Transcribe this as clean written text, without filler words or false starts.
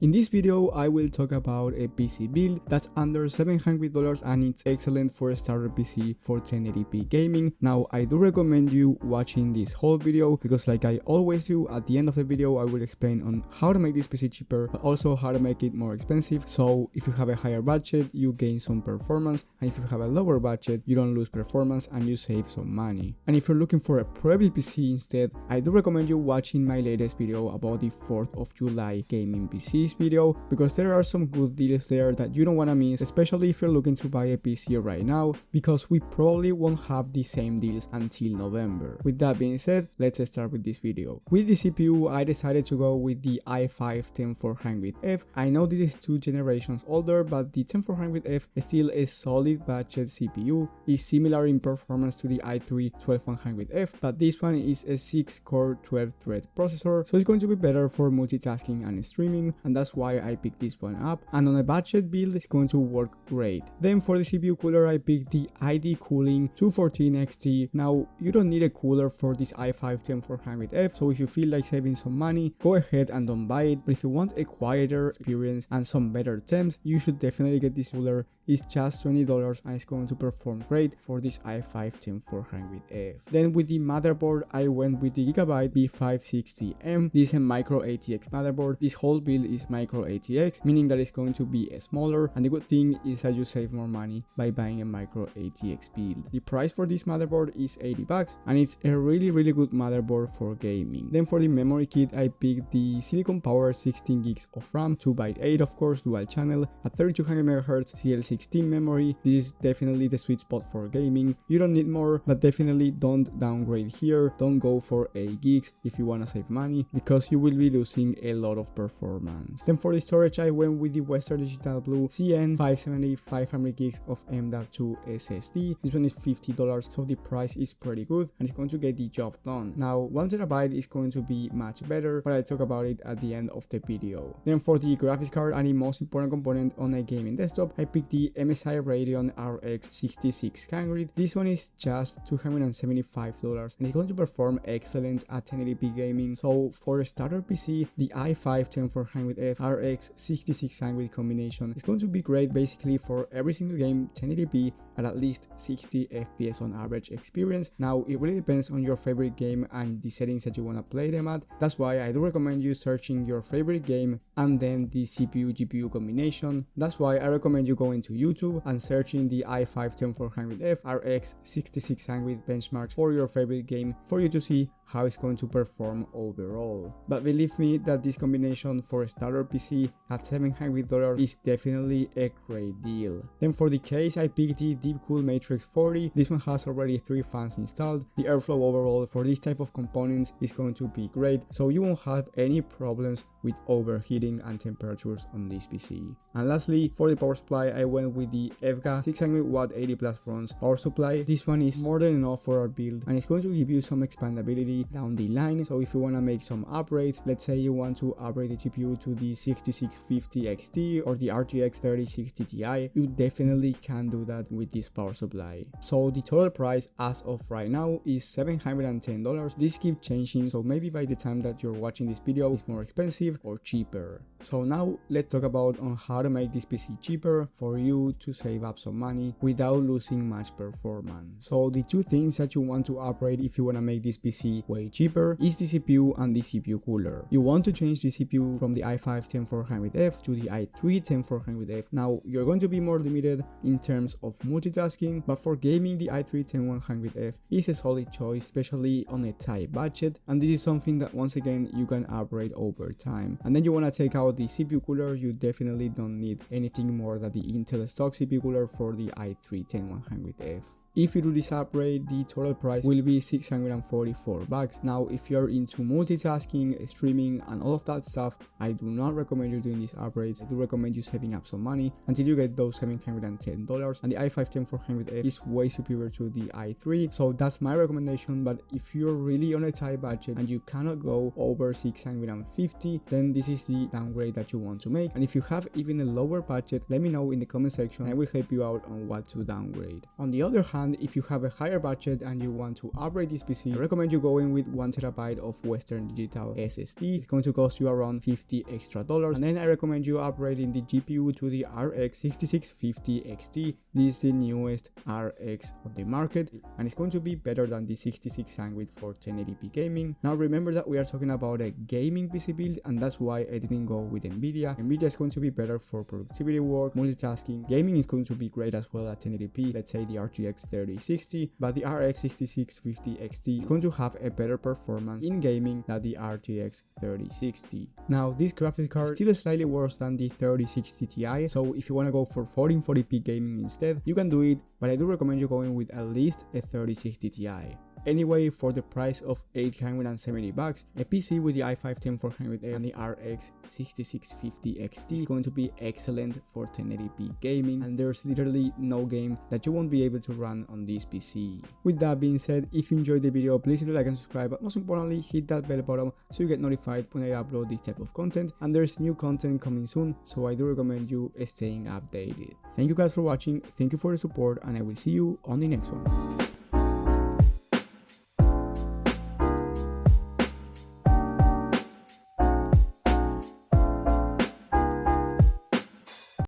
In this video I will talk about a PC build that's under $700 and it's excellent for a starter PC for 1080p gaming. Now I do recommend you watching this whole video because like I always do, at the end of the video I will explain on how to make this PC cheaper but also how to make it more expensive, so if you have a higher budget you gain some performance, and if you have a lower budget you don't lose performance and you save some money. And if you're looking for a Prebuilt PC instead, I do recommend you watching my latest video about the 4th of July gaming PCs video, because there are some good deals there that you don't want to miss, especially if you're looking to buy a PC right now, because we probably won't have the same deals until November. With that being said, let's start with this video. With the CPU I decided to go with the i5-10400F. I know this is 2 generations older, but the 10400F is still a solid budget CPU. It's similar in performance to the i3-12100F, but this one is a 6-core 12-thread processor, so it's going to be better for multitasking and streaming, and that's why I picked this one up, and on a budget build it's going to work great. Then for the CPU cooler I picked the ID Cooling 214XT. Now you don't need a cooler for this i5-10400F, so if you feel like saving some money, go ahead and don't buy it, but if you want a quieter experience and some better temps, you should definitely get this cooler. It's just $20 and it's going to perform great for this i5-10400F. Then with the motherboard I went with the Gigabyte B560M. This is a micro ATX motherboard. This whole build is micro ATX, meaning that it's going to be smaller, and the good thing is that you save more money by buying a micro ATX build. The price for this motherboard is $80 and it's a really good motherboard for gaming. Then for the memory kit I picked the Silicon Power 16 gigs of RAM, 2x8 of course, dual channel at 3200MHz CL16 memory. This is definitely the sweet spot for gaming. You don't need more, but definitely don't downgrade here. Don't go for 8 gigs if you want to save money, because you will be losing a lot of performance. Then for the storage I went with the Western Digital Blue CN570 500 gigs of M.2 SSD. This one is $50, so the price is pretty good and it's going to get the job done. Now 1TB is going to be much better, but I'll talk about it at the end of the video. Then for the graphics card and the most important component on a gaming desktop, I picked the MSI Radeon RX 6600. This one is just $275 and it's going to perform excellent at 1080p gaming. So for a starter PC, the i5-10400F RX 6600 combination is going to be great basically for every single game 1080p at least 60 FPS on average experience. Now it really depends on your favorite game and the settings that you want to play them at. That's why I do recommend you searching your favorite game and then the CPU GPU combination. That's why I recommend you going to YouTube and searching the i5-10400F RX 6600 benchmarks for your favorite game for you to see how it's going to perform overall. But believe me that this combination for a starter PC at $700 is definitely a great deal. Then for the case I picked the Deepcool Matrix 40. This one has already 3 fans installed. The airflow overall for this type of components is going to be great, so you won't have any problems with overheating and temperatures on this PC. And lastly, for the power supply I went with the EVGA 600W 80+ bronze power supply. This one is more than enough for our build and it's going to give you some expandability down the line. So if you want to make some upgrades, let's say you want to upgrade the GPU to the 6650 XT or the RTX 3060 Ti, you definitely can do that with this power supply. So the total price as of right now is $710. This keeps changing, so maybe by the time that you're watching this video it's more expensive or cheaper. So now let's talk about on how to make this PC cheaper for you to save up some money without losing much performance. So the 2 things that you want to upgrade if you want to make this PC way cheaper is the CPU and the CPU cooler. You want to change the CPU from the i5-10400F to the i3-10400F. Now you're going to be more limited in terms of multitasking, but for gaming the i3-10100F is a solid choice, especially on a tight budget, and this is something that once again you can upgrade over time. And then you want to take out the CPU cooler. You definitely don't need anything more than the Intel stock CPU cooler for the i3-10100F. If you do this upgrade, the total price will be $644. Now, if you're into multitasking, streaming, and all of that stuff, I do not recommend you doing these upgrades. I do recommend you saving up some money until you get those $710. And the i5-10400F is way superior to the i3, so that's my recommendation. But if you're really on a tight budget and you cannot go over $650, then this is the downgrade that you want to make. And if you have even a lower budget, let me know in the comment section. I will help you out on what to downgrade. On the other hand, hand, if you have a higher budget and you want to upgrade this PC, I recommend you going with 1TB of Western Digital SSD. It's going to cost you around $50 extra. And then I recommend you upgrading the GPU to the RX 6650 XT. This is the newest RX on the market, and it's going to be better than the 6600 for 1080p gaming. Now remember that we are talking about a gaming PC build, and that's why I didn't go with Nvidia. Nvidia is going to be better for productivity work, multitasking. Gaming is going to be great as well at 1080p, let's say the RTX 3060, but the RX 6650 XT is going to have a better performance in gaming than the RTX 3060. Now this graphics card is still slightly worse than the 3060 Ti, so if you want to go for 1440p gaming instead, you can do it, but I do recommend you going with at least a 3060 Ti. Anyway, for the price of $870, a PC with the i5-10400X and the RX 6650 XT is going to be excellent for 1080p gaming, and there's literally no game that you won't be able to run on this PC. With that being said, if you enjoyed the video, please hit like and subscribe, but most importantly, hit that bell button so you get notified when I upload this type of content, and there's new content coming soon, so I do recommend you staying updated. Thank you guys for watching, thank you for the support, and I will see you on the next one.